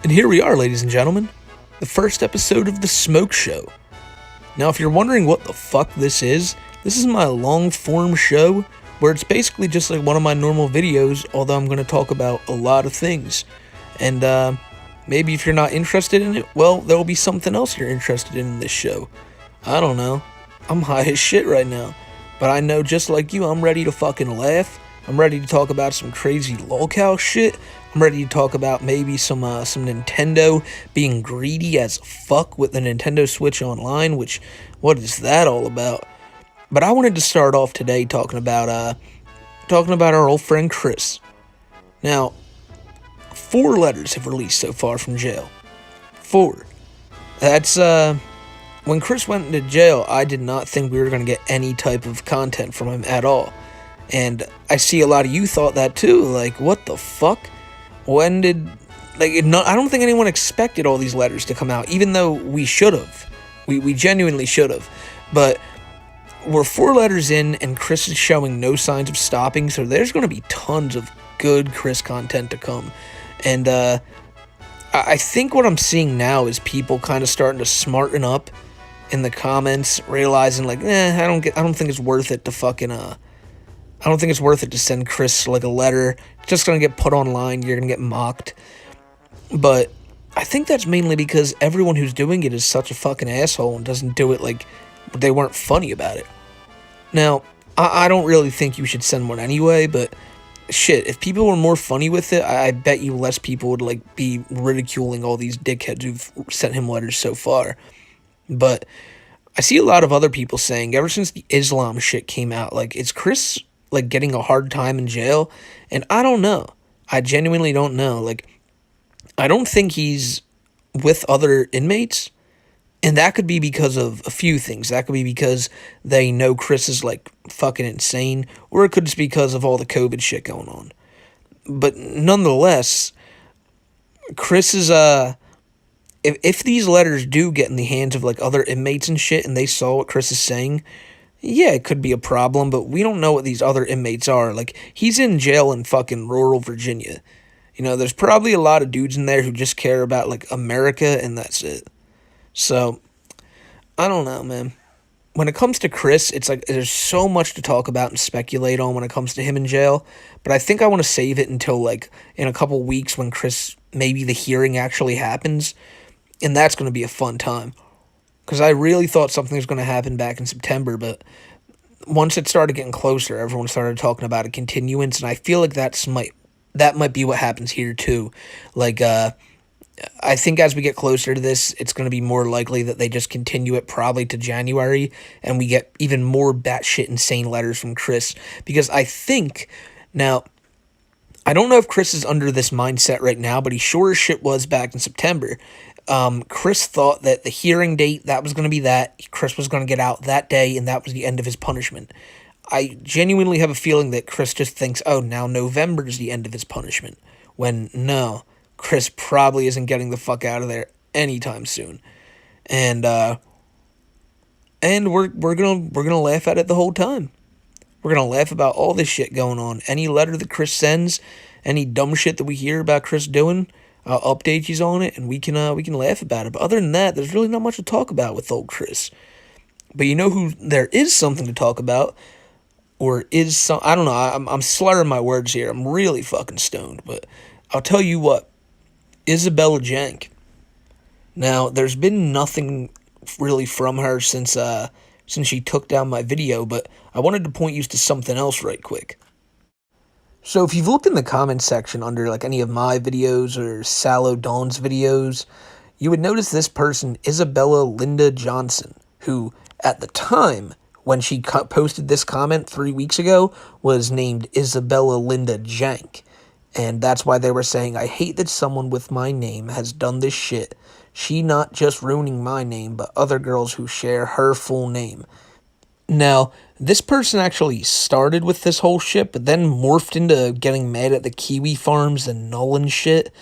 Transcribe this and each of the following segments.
And here we are, ladies and gentlemen, the first episode of the Smokeshow. Now, if you're wondering what the fuck this is my long-form show where it's basically just like one of my normal videos, although I'm going to talk about a lot of things. And maybe if you're not interested in it, well, there will be something else you're interested in this show. I don't know. I'm high as shit right now. But I know, just like you, I'm ready to fucking laugh. I'm ready to talk about some crazy lolcow shit. I'm ready to talk about maybe some Nintendo being greedy as fuck with the Nintendo Switch Online, which, what is that all about? But I wanted to start off today talking about our old friend Chris. Now, 4 letters have released so far from jail. 4. That's when Chris went into jail, I did not think we were going to get any type of content from him at all. And I see a lot of you thought that too. Like, what the fuck? When did... I don't think anyone expected all these letters to come out, even though we should have. We genuinely should have. But we're 4 letters in, and Chris is showing no signs of stopping, so there's going to be tons of good Chris content to come. And I think what I'm seeing now is people kind of starting to smarten up in the comments, realizing like, I don't think it's worth it to fucking I don't think it's worth it to send Chris like a letter. It's just gonna get put online. You're gonna get mocked. But I think that's mainly because everyone who's doing it is such a fucking asshole and doesn't do it like they weren't funny about it. Now, I don't really think you should send one anyway, but shit, if people were more funny with it, I bet you less people would like be ridiculing all these dickheads who've sent him letters so far. But I see a lot of other people saying ever since the Islam shit came out, like, is Chris like getting a hard time in jail? And I don't know. I genuinely don't know. Like, I don't think he's with other inmates, and that could be because of a few things. That could be because they know Chris is like fucking insane, or it could just be because of all the COVID shit going on. But nonetheless, Chris is if these letters do get in the hands of like other inmates and shit, and they saw what Chris is saying, yeah, it could be a problem, but we don't know what these other inmates are. Like, he's in jail in fucking rural Virginia. You know, there's probably a lot of dudes in there who just care about, like, America, and that's it. So, I don't know, man. When it comes to Chris, it's like there's so much to talk about and speculate on when it comes to him in jail, but I think I want to save it until, like, in a couple weeks when Chris, maybe the hearing actually happens, and that's going to be a fun time. Because I really thought something was going to happen back in September, but once it started getting closer, everyone started talking about a continuance, and I feel like that might be what happens here too. Like, I think as we get closer to this, it's going to be more likely that they just continue it probably to January, and we get even more batshit insane letters from Chris. Because I think, now, I don't know if Chris is under this mindset right now, but he sure as shit was back in September. Chris thought that the hearing date, that was going to be that. Chris was going to get out that day, and that was the end of his punishment. I genuinely have a feeling that Chris just thinks, oh, now November is the end of his punishment. When, no, Chris probably isn't getting the fuck out of there anytime soon. And we're gonna laugh at it the whole time. We're gonna laugh about all this shit going on. Any letter that Chris sends, any dumb shit that we hear about Chris doing, I'll update you on it, and we can laugh about it. But other than that, there's really not much to talk about with old Chris. But you know who there is something to talk about, or is some, I don't know. I'm slurring my words here. I'm really fucking stoned. But I'll tell you what, Isabella Jank. Now, there's been nothing really from her since she took down my video, but I wanted to point you to something else right quick. So if you've looked in the comments section under like any of my videos or Sallow Dawn's videos, you would notice this person, Isabella Linda Johnson, who at the time when she posted this comment 3 weeks ago was named Isabella Linda Jank. And that's why they were saying, I hate that someone with my name has done this shit. She not just ruining my name, but other girls who share her full name. Now, this person actually started with this whole shit, but then morphed into getting mad at the Kiwi Farms and Nolan shit.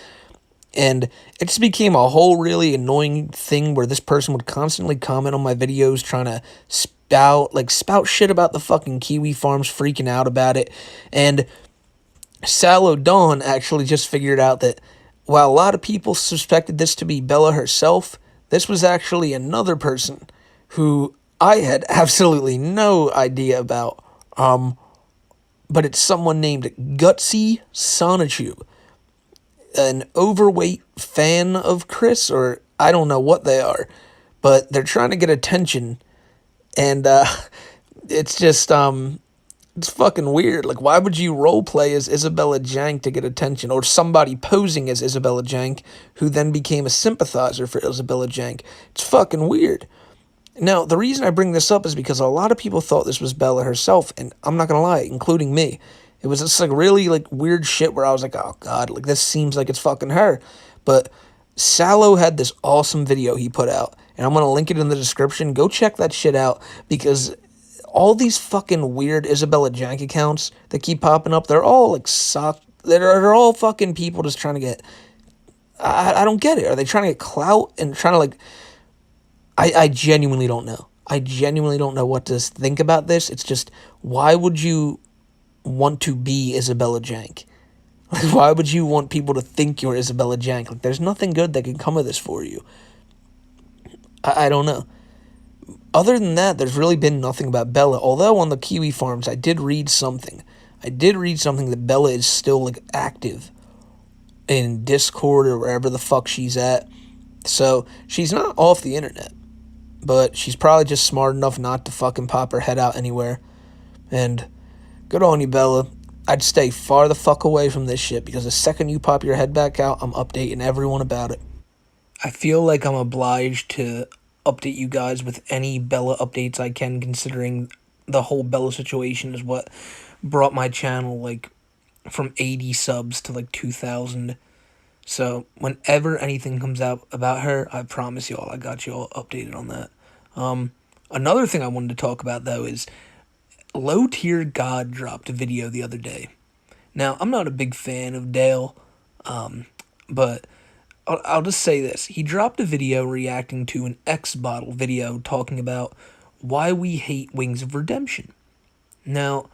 And it just became a whole really annoying thing where this person would constantly comment on my videos trying to spout shit about the fucking Kiwi Farms, freaking out about it. And Sallow Dawn actually just figured out that while a lot of people suspected this to be Bella herself, this was actually another person who I had absolutely no idea about. But it's someone named Gutsy Sonichu, an overweight fan of Chris, or I don't know what they are, but they're trying to get attention, and it's just it's fucking weird. Like, why would you role play as Isabella Jank to get attention, or somebody posing as Isabella Jank who then became a sympathizer for Isabella Jank? It's fucking weird. Now, the reason I bring this up is because a lot of people thought this was Bella herself, and I'm not gonna lie, including me. It was just like really like weird shit where I was like, oh god, like this seems like it's fucking her. But Sallow had this awesome video he put out, and I'm gonna link it in the description. Go check that shit out, because all these fucking weird Isabella Jank accounts that keep popping up, they're all like they're all fucking people just trying to get. I don't get it. Are they trying to get clout and trying to like? I genuinely don't know. I genuinely don't know what to think about this. It's just, why would you want to be Isabella Jank? Like, why would you want people to think you're Isabella Jank? Like, there's nothing good that can come of this for you. I don't know. Other than that, there's really been nothing about Bella. Although on the Kiwi Farms, I did read something. I did read something that Bella is still like active in Discord or wherever the fuck she's at. So she's not off the internet. But she's probably just smart enough not to fucking pop her head out anywhere. And good on you, Bella. I'd stay far the fuck away from this shit, because the second you pop your head back out, I'm updating everyone about it. I feel like I'm obliged to update you guys with any Bella updates I can, considering the whole Bella situation is what brought my channel like from 80 subs to like 2,000. So whenever anything comes out about her, I promise y'all I got y'all updated on that. Another thing I wanted to talk about, though, is Low Tier God dropped a video the other day. Now, I'm not a big fan of Dale, but I'll just say this. He dropped a video reacting to an X-Bottle video talking about why we hate Wings of Redemption. Now,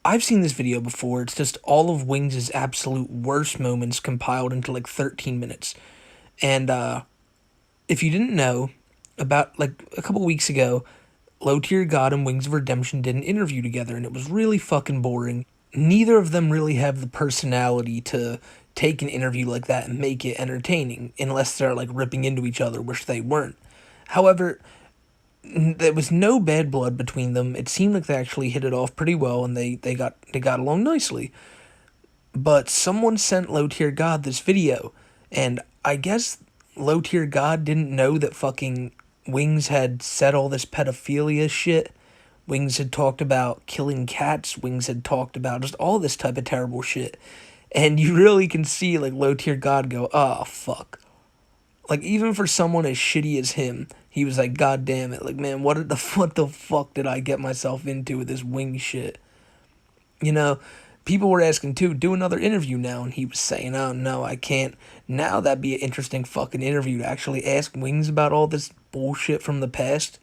I've seen this video before. It's just all of Wings' absolute worst moments compiled into like 13 minutes. And if you didn't know, about like a couple weeks ago, Low Tier God and Wings of Redemption did an interview together, and it was really fucking boring. Neither of them really have the personality to take an interview like that and make it entertaining, unless they're like ripping into each other, which they weren't. However, there was no bad blood between them. It seemed like they actually hit it off pretty well, and they got along nicely. But someone sent Low Tier God this video, and I guess Low Tier God didn't know that fucking Wings had said all this pedophilia shit. Wings had talked about killing cats. Wings had talked about just all this type of terrible shit. And you really can see like Low Tier God go, oh fuck. Like, even for someone as shitty as him, he was like, god damn it. Like, man, what the fuck did I get myself into with this Wing shit? You know, people were asking too, do another interview now, and he was saying, oh no, I can't. Now that'd be an interesting fucking interview to actually ask Wings about all this bullshit from the past.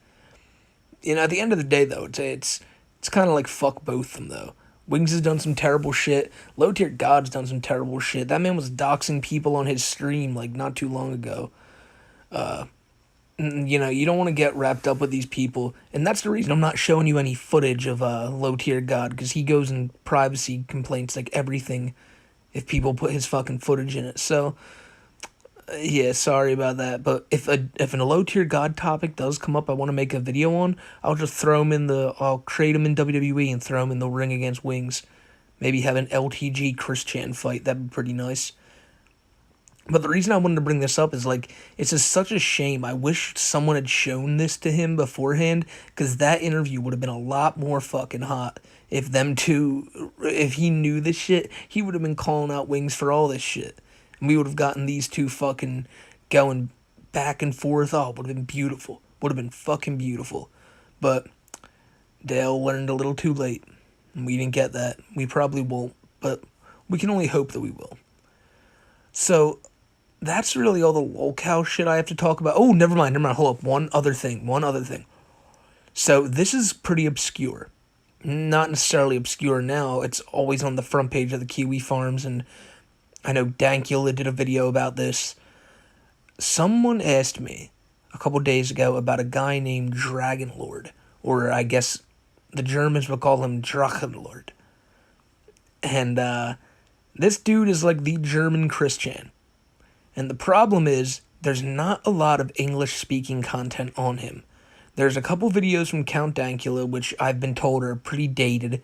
You know, at the end of the day, though, it's kind of like fuck both of them, though. Wings has done some terrible shit. Low Tier God's done some terrible shit. That man was doxing people on his stream, like, not too long ago. You know, you don't want to get wrapped up with these people. And that's the reason I'm not showing you any footage of Low Tier God, because he goes in privacy complaints, like, everything, if people put his fucking footage in it. So, yeah, sorry about that. But if a Low Tier God topic does come up I want to make a video on, I'll just I'll create him in WWE and throw him in the ring against Wings. Maybe have an LTG Chris Chan fight. That'd be pretty nice. But the reason I wanted to bring this up is, like, it's just such a shame. I wish someone had shown this to him beforehand, because that interview would have been a lot more fucking hot if them two, if he knew this shit, he would have been calling out Wings for all this shit. And we would have gotten these two fucking going back and forth. Oh, it would have been beautiful. Would have been fucking beautiful. But Dale learned a little too late. And we didn't get that. We probably won't. But we can only hope that we will. So, that's really all the lolcow shit I have to talk about. Oh, never mind. Hold up. One other thing. So, this is pretty obscure. Not necessarily obscure now. It's always on the front page of the Kiwi Farms, and I know Dankula did a video about this. Someone asked me a couple days ago about a guy named Dragonlord, or I guess the Germans would call him Drachenlord. And this dude is like the German Christian. And the problem is, there's not a lot of English speaking content on him. There's a couple videos from Count Dankula, which I've been told are pretty dated,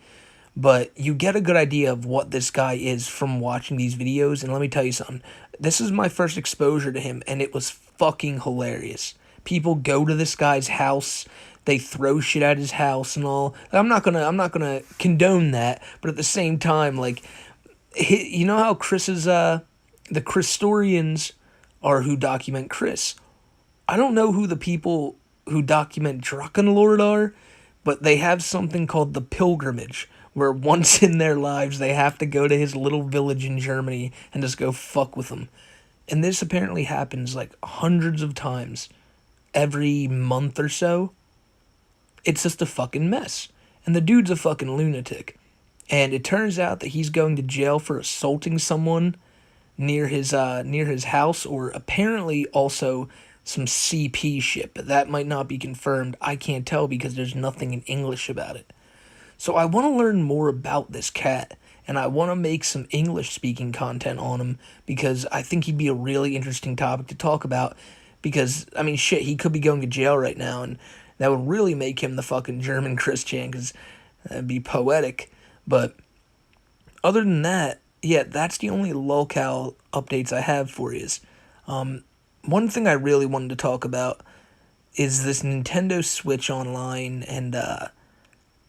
but you get a good idea of what this guy is from watching these videos. And let me tell you something, this is my first exposure to him, and it was fucking hilarious. People go to this guy's house, they throw shit at his house and all. I'm not gonna condone that, but at the same time, like, you know how the Christorians are who document Chris. I don't know who the people who document Drachenlord are, but they have something called the pilgrimage, where once in their lives they have to go to his little village in Germany and just go fuck with him. And this apparently happens like hundreds of times every month or so. It's just a fucking mess. And the dude's a fucking lunatic. And it turns out that he's going to jail for assaulting someone near his house, or apparently also some CP shit, but that might not be confirmed. I can't tell because there's nothing in English about it. So I want to learn more about this cat, and I want to make some English speaking content on him because I think he'd be a really interesting topic to talk about. Because I mean, shit, he could be going to jail right now, and that would really make him the fucking German Christian, because that'd be poetic. But other than that, yeah, that's the only locale updates I have for you. One thing I really wanted to talk about is this Nintendo Switch Online, and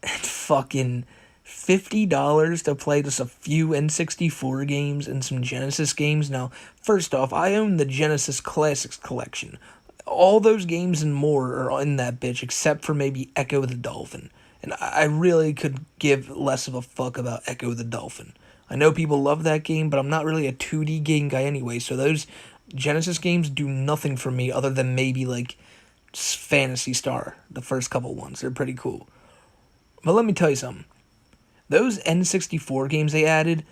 fucking $50 to play just a few N64 games and some Genesis games. Now, first off, I own the Genesis Classics collection. All those games and more are in that bitch, except for maybe Echo the Dolphin. And I really could give less of a fuck about Echo the Dolphin. I know people love that game, but I'm not really a 2D game guy anyway, so those Genesis games do nothing for me other than maybe like Phantasy Star, the first couple ones. They're pretty cool. But let me tell you something. Those N64 games they added,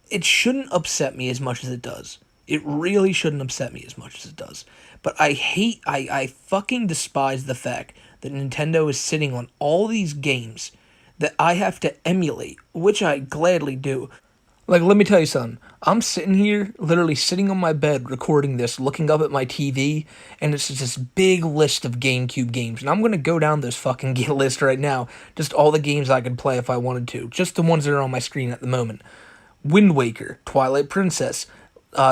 it shouldn't upset me as much as it does. It really shouldn't upset me as much as it does. But I fucking despise the fact that Nintendo is sitting on all these games that I have to emulate, which I gladly do. Like, let me tell you something. I'm sitting here, literally sitting on my bed recording this, looking up at my TV, and it's just this big list of GameCube games. And I'm going to go down this fucking list right now. Just all the games I could play if I wanted to. Just the ones that are on my screen at the moment. Wind Waker, Twilight Princess,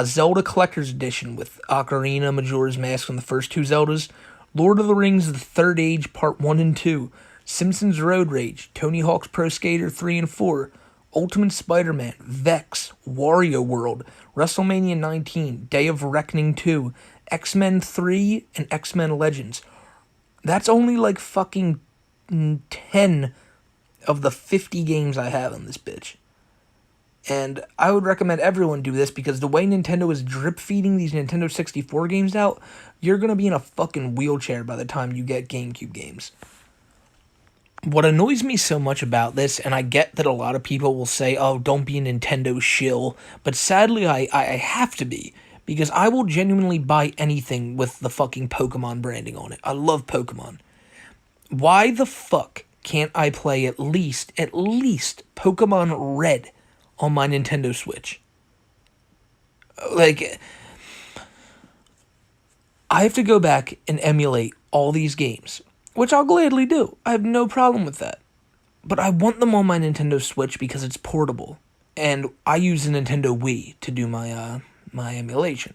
Zelda Collector's Edition with Ocarina, Majora's Mask, and the first two Zeldas, Lord of the Rings The Third Age Part 1 and 2, Simpsons Road Rage, Tony Hawk's Pro Skater 3 and 4, Ultimate Spider-Man, Vex, Wario World, WrestleMania 19, Day of Reckoning 2, X-Men 3, and X-Men Legends. That's only like fucking 10 of the 50 games I have on this bitch. And I would recommend everyone do this because the way Nintendo is drip feeding these Nintendo 64 games out, you're going to be in a fucking wheelchair by the time you get GameCube games. What annoys me so much about this, and I get that a lot of people will say, oh, don't be a Nintendo shill, but sadly I have to be, because I will genuinely buy anything with the fucking Pokemon branding on it. I love Pokemon. Why the fuck can't I play at least Pokemon Red on my Nintendo Switch? Like, I have to go back and emulate all these games, which I'll gladly do. I have no problem with that. But I want them on my Nintendo Switch because it's portable, and I use the Nintendo Wii to do my my emulation.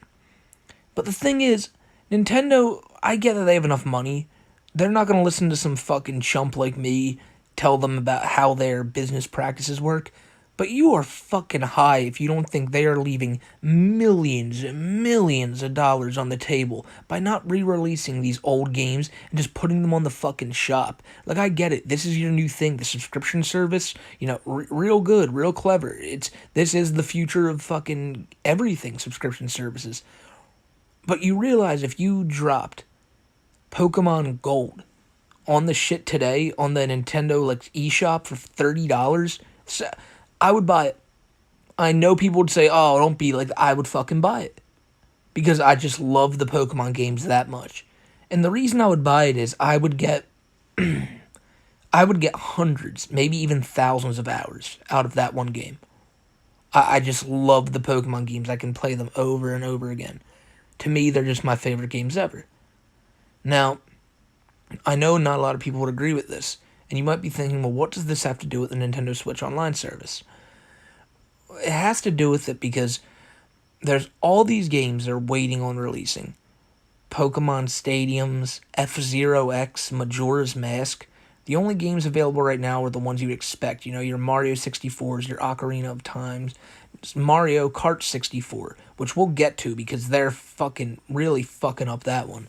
But the thing is, Nintendo, I get that they have enough money. They're not going to listen to some fucking chump like me tell them about how their business practices work. But you are fucking high if you don't think they are leaving millions and millions of dollars on the table by not re-releasing these old games and just putting them on the fucking shop. Like, I get it. This is your new thing, the subscription service. You know, real good, real clever. This is the future of fucking everything, subscription services. But you realize if you dropped Pokemon Gold on the shit today on the Nintendo like eShop for $30, I would buy it. I know people would say, oh, don't be like, I would fucking buy it. Because I just love the Pokemon games that much. And the reason I would buy it is I would get hundreds, maybe even thousands of hours out of that one game. I just love the Pokemon games. I can play them over and over again. To me, they're just my favorite games ever. Now, I know not a lot of people would agree with this, and you might be thinking, well, what does this have to do with the Nintendo Switch Online service? It has to do with it because there's all these games that are waiting on releasing. Pokemon Stadiums, F-Zero X, Majora's Mask. The only games available right now are the ones you'd expect. You know, your Mario 64s, your Ocarina of Times, Mario Kart 64, which we'll get to because they're really fucking up that one.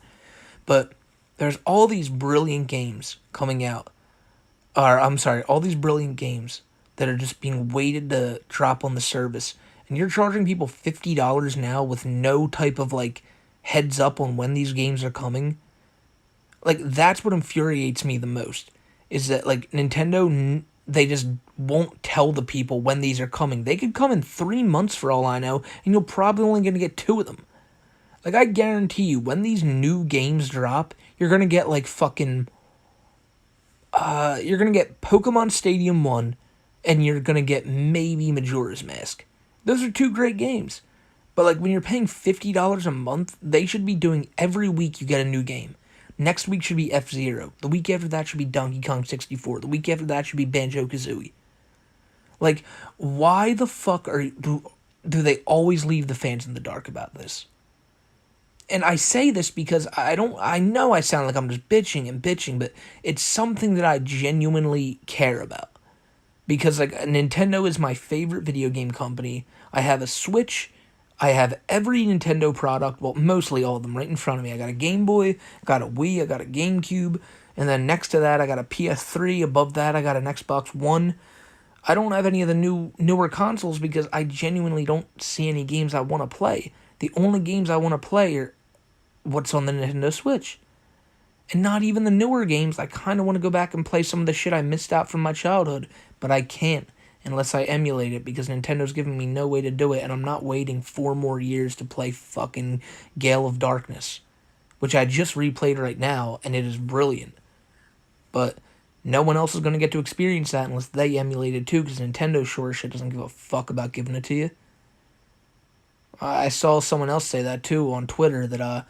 But there's all these brilliant games coming out. Or, I'm sorry, all these brilliant games that are just being waited to drop on the service. And you're charging people $50 now with no type of, like, heads up on when these games are coming. Like, that's what infuriates me the most. Is that, like, Nintendo, they just won't tell the people when these are coming. They could come in 3 months for all I know, and you're probably only going to get 2 of them. Like, I guarantee you, when these new games drop, you're going to get, like, you're going to get Pokemon Stadium 1, and you're going to get maybe Majora's Mask. Those are 2 great games. But, like, when you're paying $50 a month, they should be doing every week you get a new game. Next week should be F-Zero. The week after that should be Donkey Kong 64. The week after that should be Banjo-Kazooie. Like, why the fuck do they always leave the fans in the dark about this? And I say this because I know I sound like I'm just bitching, but it's something that I genuinely care about. Because, like, Nintendo is my favorite video game company. I have a Switch. I have every Nintendo product, well, mostly all of them, right in front of me. I got a Game Boy, I got a Wii, I got a GameCube, and then next to that, I got a PS3. Above that, I got an Xbox One. I don't have any of the newer consoles because I genuinely don't see any games I want to play. The only games I want to play are what's on the Nintendo Switch. And not even the newer games. I kind of want to go back and play some of the shit I missed out from my childhood, but I can't unless I emulate it because Nintendo's giving me no way to do it, and I'm not waiting 4 more years to play fucking Gale of Darkness, which I just replayed right now, and it is brilliant. But no one else is going to get to experience that unless they emulate it too, because Nintendo sure as shit doesn't give a fuck about giving it to you. I saw someone else say that too on Twitter, that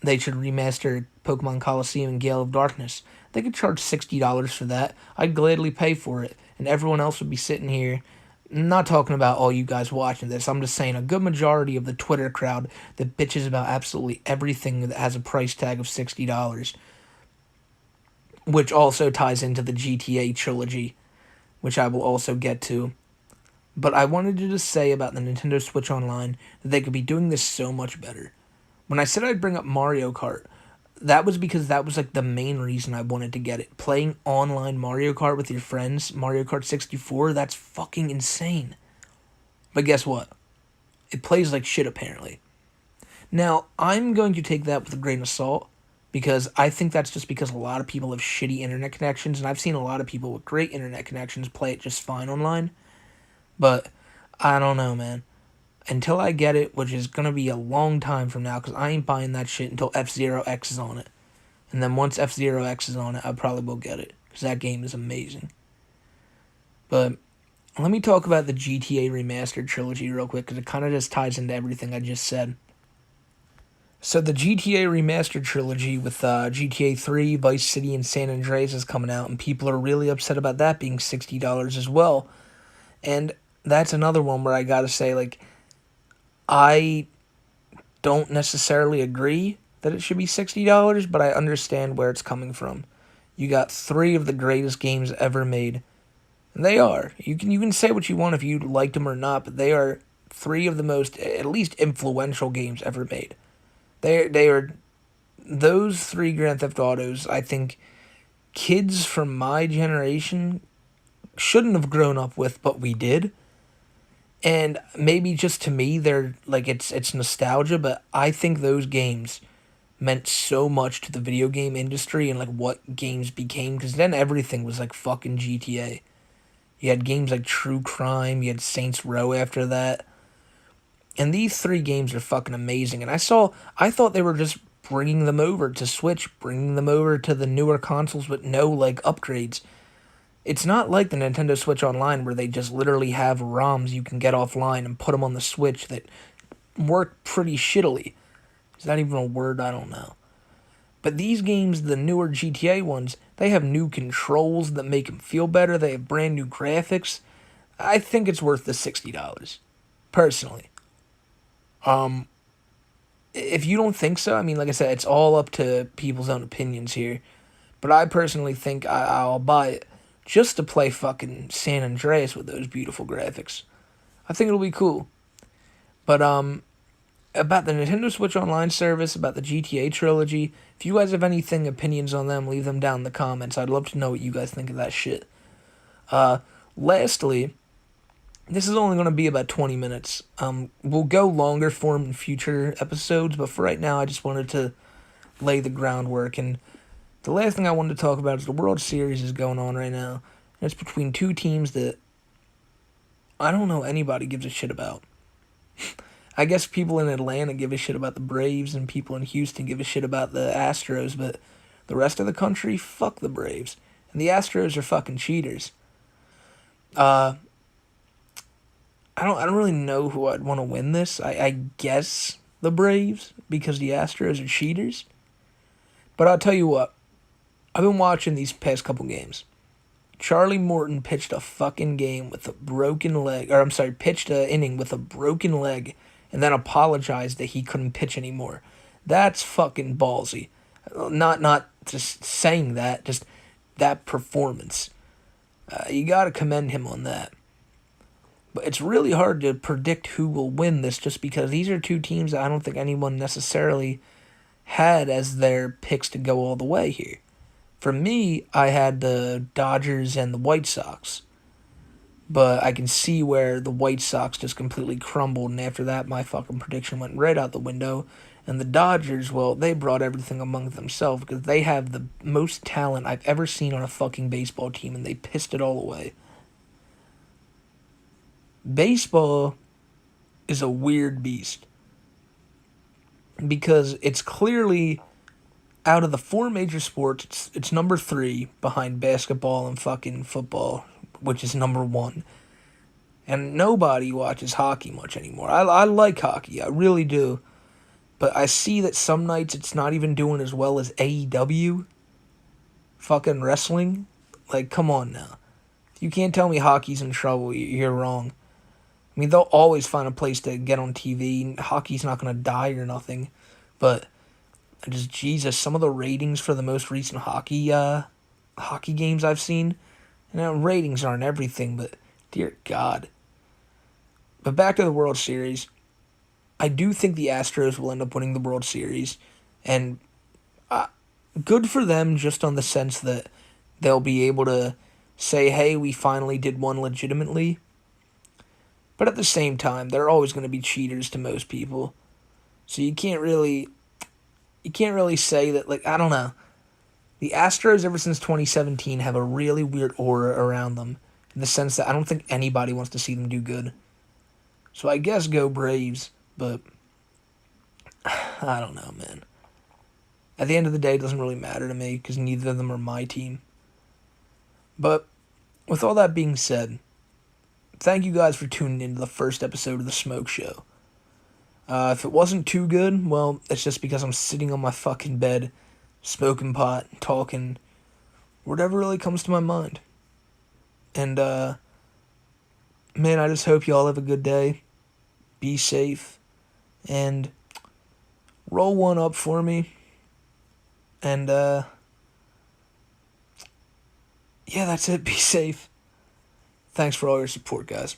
they should remaster Pokemon Coliseum and Gale of Darkness. They could charge $60 for that. I'd gladly pay for it. And everyone else would be sitting here, not talking about all you guys watching this. I'm just saying a good majority of the Twitter crowd that bitches about absolutely everything that has a price tag of $60. Which also ties into the GTA trilogy, which I will also get to. But I wanted to just say about the Nintendo Switch Online that they could be doing this so much better. When I said I'd bring up Mario Kart, that was because that was like the main reason I wanted to get it. Playing online Mario Kart with your friends, Mario Kart 64, that's fucking insane. But guess what? It plays like shit apparently. Now, I'm going to take that with a grain of salt because I think that's just because a lot of people have shitty internet connections, and I've seen a lot of people with great internet connections play it just fine online. But I don't know, man. Until I get it, which is going to be a long time from now, because I ain't buying that shit until F-Zero X is on it. And then once F-Zero X is on it, I probably will get it, because that game is amazing. But let me talk about the GTA Remastered trilogy real quick, because it kind of just ties into everything I just said. So the GTA Remastered trilogy with GTA 3, Vice City, and San Andreas is coming out, and people are really upset about that being $60 as well. And that's another one where I gotta say, like, I don't necessarily agree that it should be $60, but I understand where it's coming from. You got 3 of the greatest games ever made. And they are. You can say what you want if you liked them or not, but they are 3 of the most, at least, influential games ever made. They are those 3 Grand Theft Autos. I think kids from my generation shouldn't have grown up with, but we did. And maybe just to me, they're like it's nostalgia, but I think those games meant so much to the video game industry and like what games became, because then everything was like fucking GTA. You had games like True Crime. You had Saints Row after that. And these three games are fucking amazing. And I thought they were just bringing them over to Switch, bringing them over to the newer consoles with no, like, upgrades. It's not like the Nintendo Switch Online where they just literally have ROMs you can get offline and put them on the Switch that work pretty shittily. Is that even a word? I don't know. But these games, the newer GTA ones, they have new controls that make them feel better. They have brand new graphics. I think it's worth the $60, personally. If you don't think so, I mean, like I said, it's all up to people's own opinions here. But I personally think I'll buy it just to play fucking San Andreas with those beautiful graphics. I think it'll be cool. But about the Nintendo Switch Online service, about the GTA trilogy, if you guys have anything opinions on them, leave them down in the comments. I'd love to know what you guys think of that shit. Lastly, this is only going to be about 20 minutes. We'll go longer form in future episodes, but for right now, I just wanted to lay the groundwork. And the last thing I wanted to talk about is the World Series is going on right now. And it's between two teams that I don't know anybody gives a shit about. I guess people in Atlanta give a shit about the Braves, and people in Houston give a shit about the Astros, but the rest of the country, fuck the Braves. And the Astros are fucking cheaters. I don't really know who I'd want to win this. I guess the Braves, because the Astros are cheaters. But I'll tell you what, I've been watching these past couple games. Charlie Morton pitched a fucking game with a broken leg, or I'm sorry, pitched an inning with a broken leg, and then apologized that he couldn't pitch anymore. That's fucking ballsy. Not just saying that, just that performance. You gotta commend him on that. But it's really hard to predict who will win this just because these are two teams that I don't think anyone necessarily had as their picks to go all the way here. For me, I had the Dodgers and the White Sox. But I can see where the White Sox just completely crumbled, and after that, my fucking prediction went right out the window. And the Dodgers, well, they brought everything among themselves because they have the most talent I've ever seen on a fucking baseball team, and they pissed it all away. Baseball is a weird beast because it's clearly out of the four major sports, it's number 3 behind basketball and fucking football, which is number 1. And nobody watches hockey much anymore. I like hockey, I really do. But I see that some nights it's not even doing as well as AEW. Fucking wrestling. Like, come on now. If you can't tell me hockey's in trouble, you're wrong. I mean, they'll always find a place to get on TV. Hockey's not going to die or nothing. But, just Jesus, some of the ratings for the most recent hockey games I've seen, ratings aren't everything, but dear God. But back to the World Series. I do think the Astros will end up winning the World Series. And good for them just on the sense that they'll be able to say, hey, we finally did one legitimately. But at the same time, they're always going to be cheaters to most people. So you can't really say that, like, I don't know. The Astros, ever since 2017, have a really weird aura around them. In the sense that I don't think anybody wants to see them do good. So I guess go Braves, but I don't know, man. At the end of the day, it doesn't really matter to me, because neither of them are my team. But with all that being said, thank you guys for tuning into the first episode of the Smoke Show. If it wasn't too good, well, it's just because I'm sitting on my fucking bed, smoking pot, talking, whatever really comes to my mind. And, man, I just hope you all have a good day. Be safe. And roll one up for me. And, yeah, that's it. Be safe. Thanks for all your support, guys.